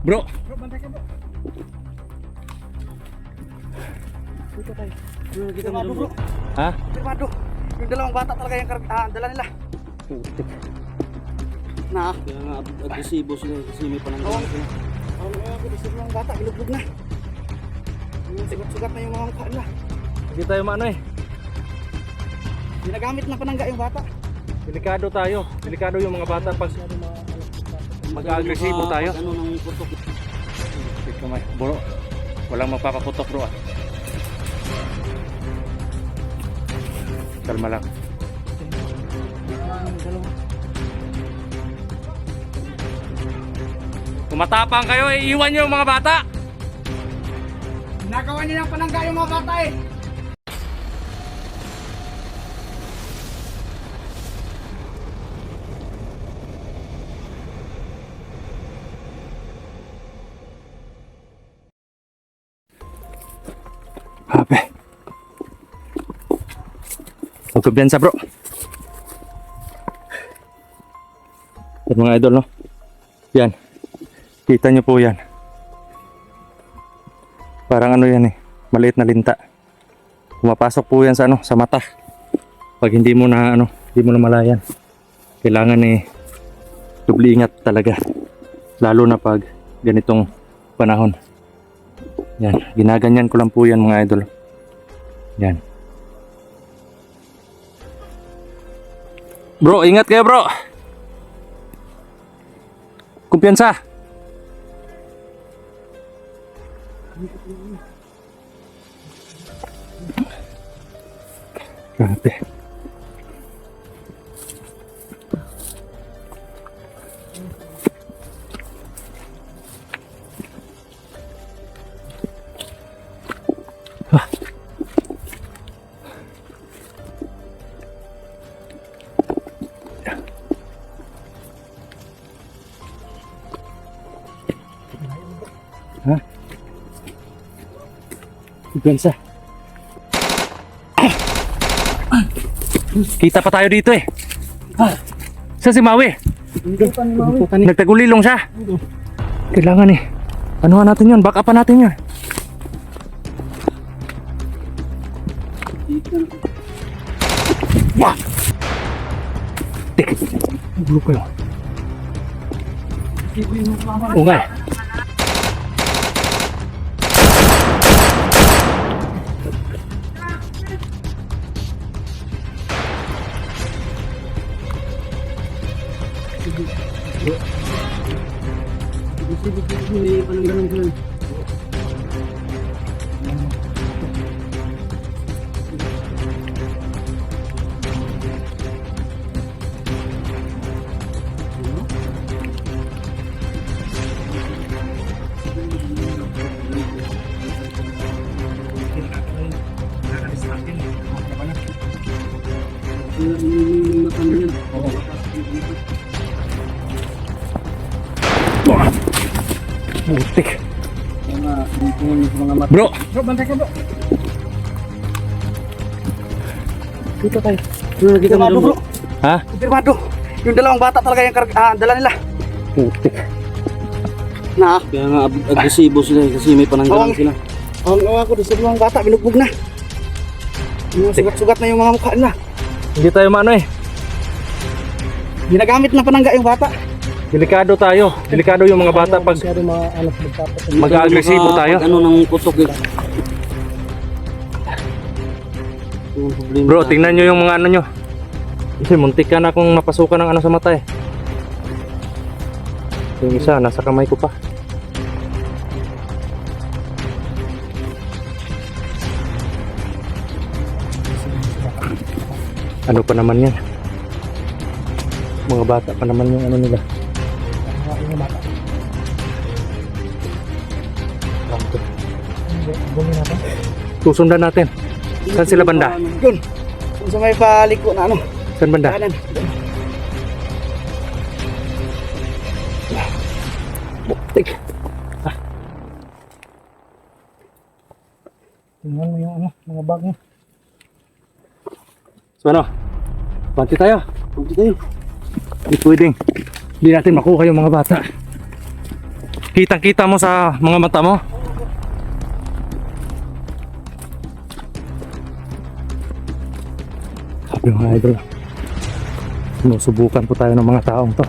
Bro! Bro, bantay ka bro. Dito tayo. Kita mo bro. Ha? Firmado. Yung dalawang bata talaga yung dala nila. Putik. Na. Kaya nga agresibo sila kasi may pananggalan sila. Ako gusto ng bata, bilugbog na. Yung sugat-sugat na yung mga mukha nila. Hindi tayo maano eh. Ginagamit na panangga yung bata. Delikado tayo. Delikado yung mga bata pag mag-agresibo tayo. Ano nang putok. Putik kamay. Bro, walang magpapaputok bro ah. Kalma lang. Kumatapang kayo, iiwan nyo yung mga bata. Nagawa niya ng panangga yung mga bata eh. Hape. Magkabiyansa bro. At mga idol no. Yan. Kita nyo po yan. Parang ano yan eh. Maliit na linta. Pumapasok po yan sa ano, sa mata. Pag hindi mo na ano, hindi mo na malayan. Kailangan eh dubli ingat talaga. Lalo na pag ganitong panahon. Yan, ginaganyan ko lang po yan mga idol. Yan. Bro, ingat kayo bro. Kumpiyansa. Grabe. Ha? Kumpiyansa. Kita pa tayo dito eh. Saan si Maui? Nagtagulilong siya. Kailangan eh. Anuhan natin yun, back up pa natin yun. Wah! Tik! Gulo kayo. Oo nga eh. May pananggalan sila. Butik. Mga mata. Bro! Bro, bantay ka bro. Dito tayo. Kita mo Firmado bro. Ha? Firmado. Yung dalawang bata talaga yung dala nila. Butik. Na. Kaya nga agresibo sila kasi may pananggalan sila. Ako gusto ng mga bata, bilugbog na. Yung sugat-sugat na yung mga mukha nila. Hindi tayo maano eh. Ginagamit na panangga yung bata. Delikado tayo. Delikado yung mga bata pag mag-agresibo tayo. Ano nang putok eh. Yung problema Bro, natin. tingnan nyo yung mga ano nyo. Kasi muntik ka na kung mapasukan ng ano sa mata eh. Yung isa, nasa kamay ko pa. Ano pa naman yan? Mga bata pa naman yung ano nila. Susundan natin. Saan sila banda? Yun. Kung sa may paliko na ano. Saan banda? Kanan. Butik. Tingnan mo yung ano, mga bag mo. So ano? Banti tayo. Punta tayo. Hindi pwedeng. Hindi natin makuha yung mga bata. Kitang-kita mo sa mga mata mo. Sabi mga idol, sinusubukan po tayo ng mga taong to.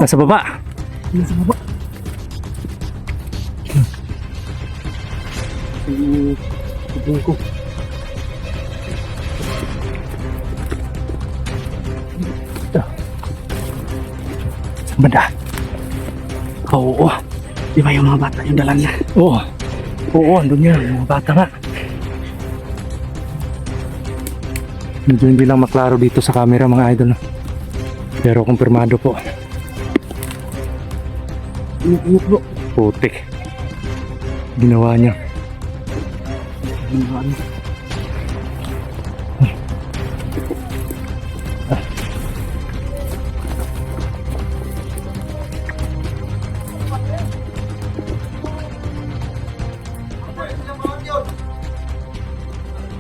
Nasa baba. Nasa baba. Tignan ko. Banda. Oo. Di ba yung mga bata yung dala niya? Oo. Oo, andun yan. Mga bata nga. Medyo hindi lang maklaro dito sa camera mga idol. Pero kumpirmado po. Inuk bro. Putik. Ginawa niya. Ano?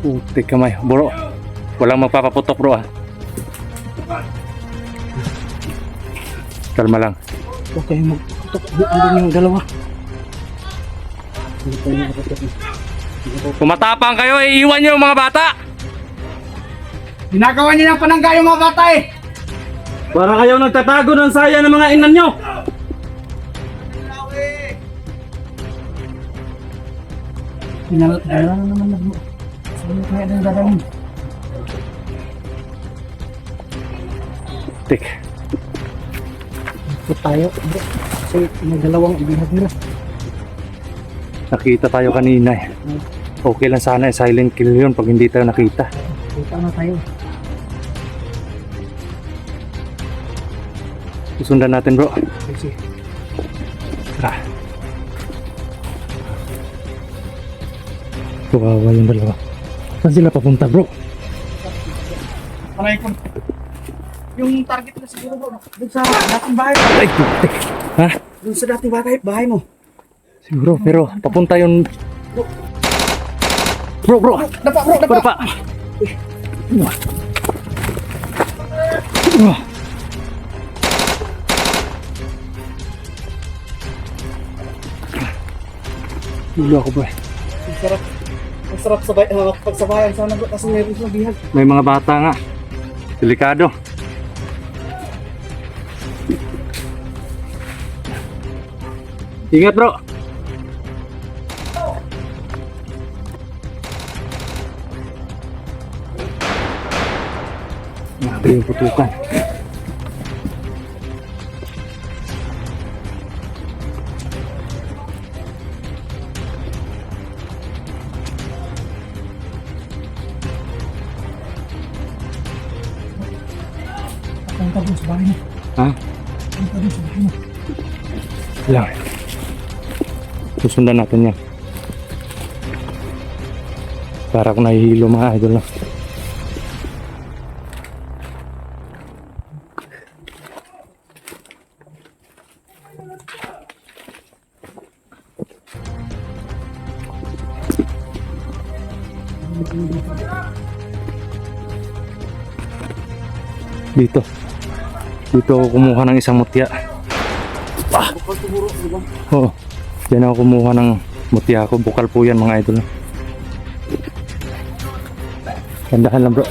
Putik kamay. Bro, walang magpapaputok bro ah. Kalma lang. Huwag kayong magputok. Andun yung dalawa. Hindi tayo makaputok. Kumatapang kayo, iiwan niyo yung mga bata. Ginagawa niya ng panangga yung mga bata eh. Para kayo nagtatago ng saya ng mga inan nyo. Dala na naman na bro. Saan kaya nang dadalhin? Putik. Ikot tayo bro. Kasi may dalawang ibihag nila. Nakita tayo kanina eh. Okay lang sana eh, silent kill yun pag hindi tayo nakita. Kita na tayo. Susundan natin bro. Kasi Tara. Kawawa yung dalawa. Saan sila papunta bro? palay ko. Yung target na siguro bro. Doon sa dating bahay. Ay, putik. Ha? Doon sa dating bahay mo. Siguro, pero papunta yun. Bro, bro. Dapa bro, dapa. Dapa. Hilo ako bro. Ang sarap. Ang sarap sabay, pagsabayan sana bro. Kasi meron siyang bihag. May mga bata nga. Delikado. Ingat bro. Grabe yung putukan. Punta doon sa bahay mo. Ha? Punta doon sa bahay mo. Lang. Susundan natin yan. Para kung nahihilo mga idol na. Dito. Dito ako kumuha ng isang mutya. Bukal siguro, di ba? Oo. Diyan ako kumuha ng mutya ko. Bukal po yan mga idol. Tandahan lang bro.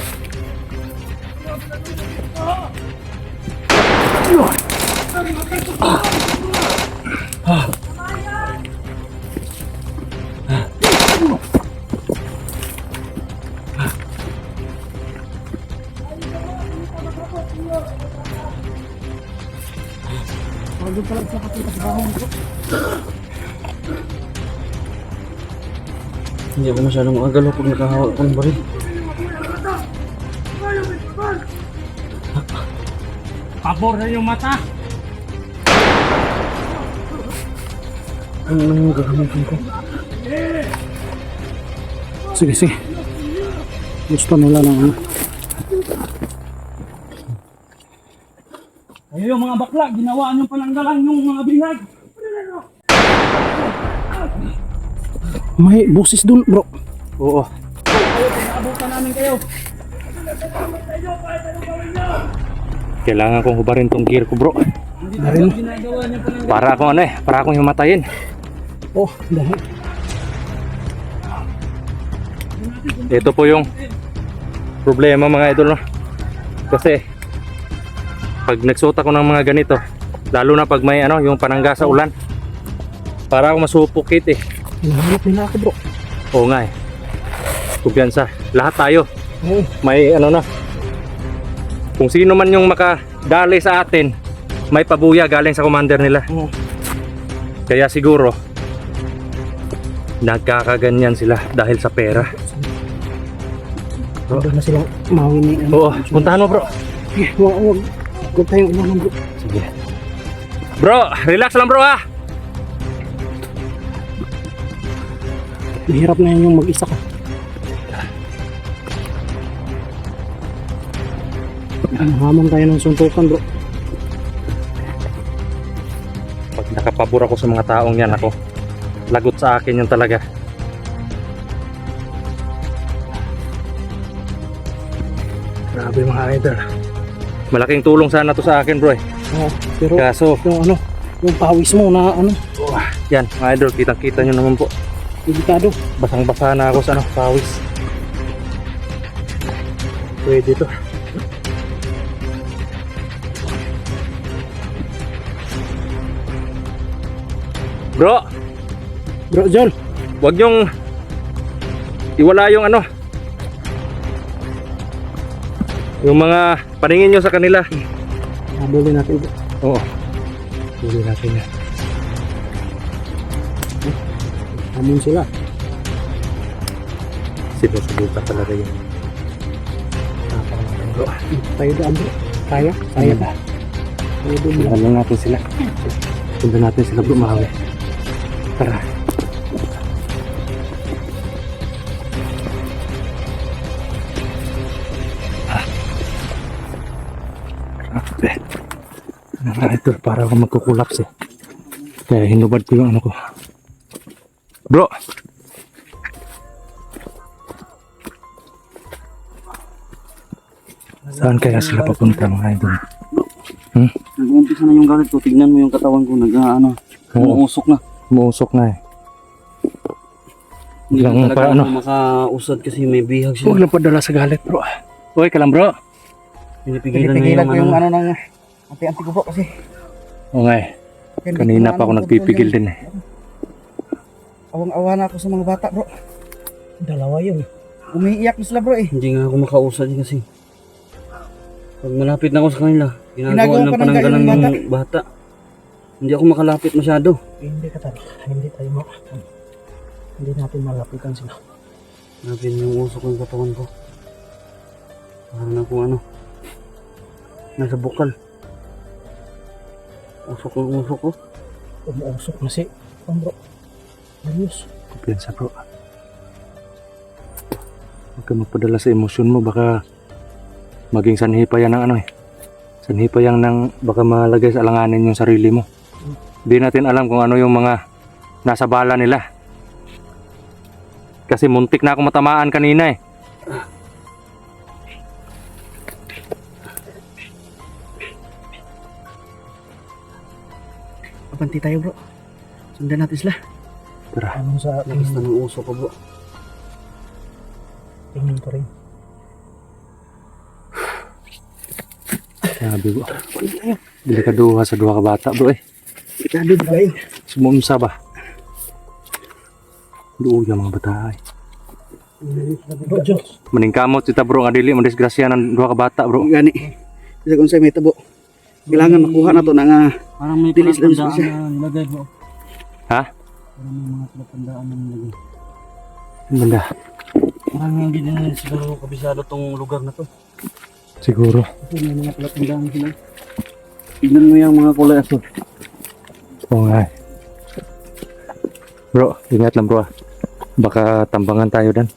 Doon pala sa kapunta sa bahay mo bro. Hindi ako masyadong magalaw pag nakahawak ko ng baril. Pabor na yung mata. Ano nang gagamitin ko? Sige, sige. Gusto nila ng ano. Kayo yung mga bakla, ginawa nyo pananggalan yung mga bihag. May busis doon bro. Oo. Abutan namin kayo. Kailangan kong hubarin tong gear ko, bro. Darin. Para akong para akong himatayin. Oh, dahil. Ito po yung problema mga idol, no? Kasi pag nagsuot ako ng mga ganito, lalo na pag may yung panangga sa ulan, para ako masupukit eh. Hinahanap nila ako, bro. Oo nga eh. Kumpiyansa. Lahat tayo. Oo. May na. Kung sino man yung makadali sa atin, may pabuya galing sa commander nila. Oo. Kaya siguro nagkakaganyan sila dahil sa pera. Doon na silang mawin ni Oo, puntahan mo, bro. Huwag tayong imanan, bro. Sige. Bro, relax lang, bro, ha. Mahirap na yan yung mag-isa ka. Nahaman tayo ng suntukan, bro. Pag nakapabor ako sa mga taong yan, ako lagot sa akin yun talaga. Grabe mga idol. Malaking tulong sana to sa akin, bro, eh. Oo, pero Kaso, yung yung pawis mo na yan, mga idol, kitang-kita nyo naman po. delikado. Basang-basa na ako sa pawis. Pwede to. Bro, Bro Joel, wag yung iwala yung yung mga paningin nyo sa kanila. habulin natin, bro. Oo. Huli natin yan. Hamon sila. Sinusubukan talaga yun. Bro, Tayo daan, bro. Kaya? Kaya ka? Tayo doon, bro. Sundan natin sila. Sundan natin sila, bro, Mahawi. Tara. Grabe. Ito, para ako magkukulaps eh. Kaya hinubad ko yung ko. Bro! Saan kaya sila papunta, mga idol? Nag-uumpisa na yung galit ko. Tignan mo yung katawan ko. Umuusok na. Umuusok na eh. Hindi Lang na talaga pa, ako makausad kasi may bihag Huwag siya. lang padala sa galit, bro. Uy, kalam, bro. Pinipigilan Pinipigilan ko niya yung yung ng ante-ante ko, bro, kasi Oo nga eh. Kanina pa ako nagpipigil din eh. Awang-awa na ako sa mga bata, bro. Dalawa yun. Umiiyak na sila, bro, eh. Hindi nga ako makausad kasi. Pag malapit na ako sa kanila, ginagawa Ginagawa ng pa ng pananggalan ganyan ng bata. Hindi ako makalapit masyado. Hindi ka talaga. Hindi tayo hindi natin malapitan sila. Hanapin yung usok ng katawan ko. Para na kung nasa bukal. Usok ng usok ko. Umuusok na si bro. Ayos. Kumpiyansa, bro. Huwag ka magpadala sa emosyon mo. Baka maging sanhi pa yan ng sanhi pa yan ng baka malagay sa alanganin yung sarili mo. Hindi natin alam kung ano yung mga nasa bala nila. Kasi muntik na akong matamaan kanina eh. Papanti tayo, bro. Sundan natin sila. Tara. Anong sa Lakas na ng usok ko, bro. tingin ko rin. Sabi ko. Delikaduha sa duha ka bata, bro eh. Delikado ba yun? Sumumsa ba? Doon yung mga bata eh. Bro, Diyos. Maningkamot kita, bro, nga dili madisgrasya ng duha ka bata, bro. Gani. Kasi kung sa'yo may tabo, kailangan makuha na to na nga. Parang may Dilis lang palatandaan siya. na nilagay, bro. Ha? Parang may mga palatandaan na nilagay. Ang banda. Parang hindi din siguro kabisado tong lugar na to. Siguro. Kasi may mga palatandaan sila. Tignan mo yung mga kulay aso. Oo nga eh. Bro, ingat lang, bro ah. Baka tambangan tayo dan.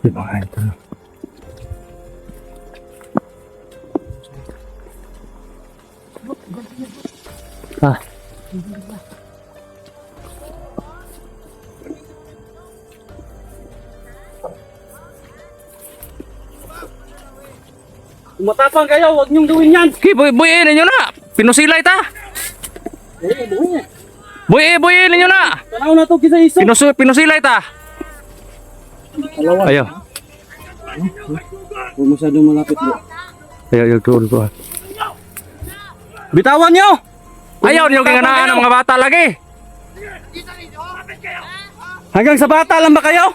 Di ba nga ito? Ah. Matapang kayo, huwag niyong gawin yan. Okay, buyin ninyo na. Pinusilay ta. Buyin ninyo na. Tanaw na to kisa-iso. Pinusilay ta. Ayaw. Huwag masyadong malapit bro. Ayaw, tuol ko. Bitawan niyo! Ayaw niyo ginganaan ng mga bata lagi. Hanggang sa bata lang ba kayo?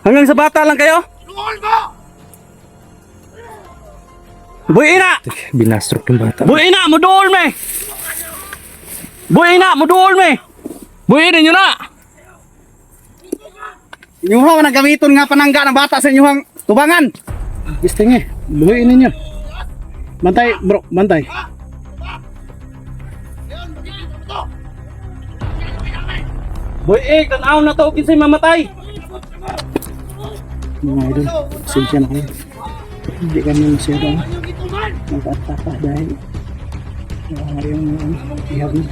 Hanggang sa bata lang kayo? Buhay na! Binastrok yung bata. Buhay na! Muduol me! Buhay na! Muduol me! Buyin ninyo na. Inyuha na gamiton nga panangga ng bata sa inyuhang tubangan. Istingi, buhayin ninyo. Bantay bro, bantay. Buhay, tanaw na to kinsay mamatay. Mga idol, sinsya na kayo. Hindi kami masyadong magkatapa dahil yung ihag na.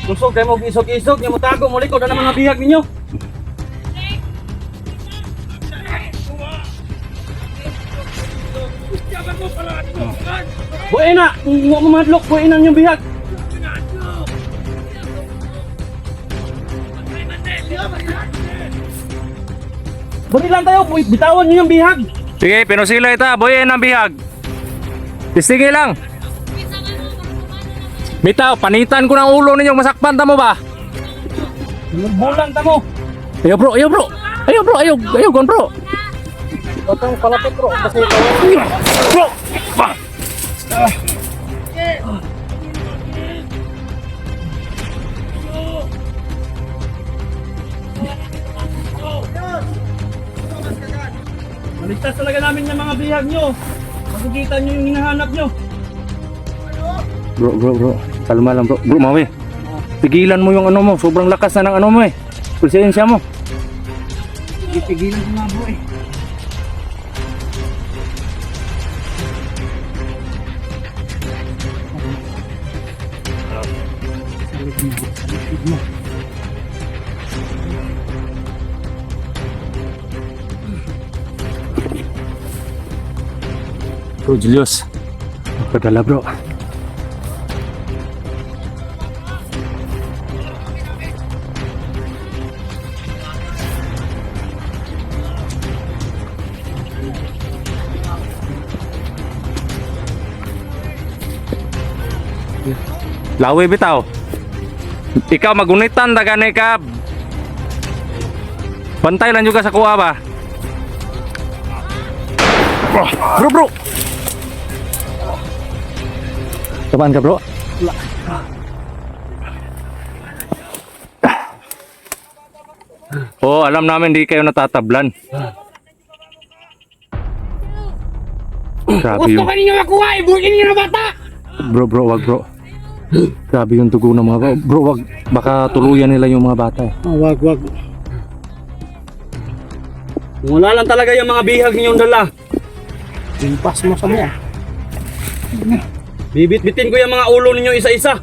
Kusog kayo mo isog-isog, niya mo tago, muli ko na naman ang bihag ninyo. Buhay na! Kung mo madlok, buhay na yung bihag. Buhay lang tayo, bitawan nyo yung bihag. Sige, pinusilay ta. Buyin ang bihag. Tistingin lang. Bitaw, panitan ko ng ulo ninyong masakpan. Tamo ba? Bulang tamo. Ayaw bro, ayaw bro. Ayaw bro, ayaw gon bro. Patang palapit bro, kasi Bro! Bah! maligtas talaga namin yung mga bihag nyo. Makikita nyo yung hinahanap nyo. Bro. Kalma lang bro. Bro, mawi. Pigilan mo yung ano mo. Sobrang lakas na ng ano mo eh. Presensya mo. Ipigilan ko nga bro eh. Bro, Julius. Padala bro. Lawi bitaw. Ikaw magunitan dagani ka. Bantay lang juga sa kuha ba? Bro. Tamaan ka bro? Oh, alam namin di kayo natatablan. Grabe Gusto yung... ka ninyo makuha, ibuhin ninyo na bata! Bro, wag bro. Grabe yung dugo ng mga bata. Bro, wag. Baka tuluyan nila yung mga bata eh. Oh, wag. Wala lang talaga yung mga bihag ninyong dala. Impas mo sa mga. Bibit-bitin ko yung mga ulo ninyo isa-isa.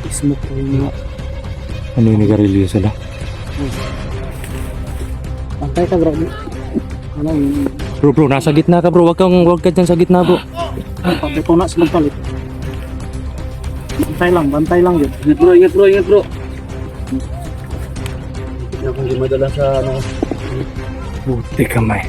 Smoke ko yung mga... Ano yung nigarilyo sila? Pantay ka bro. Ano yung... Bro, nasa gitna ka bro. Wag ka dyan sa gitna bro. Pabito na sila palit. Bantay lang yun. Ingat bro. Hindi na akong dumadala sa ano. Buti kamay.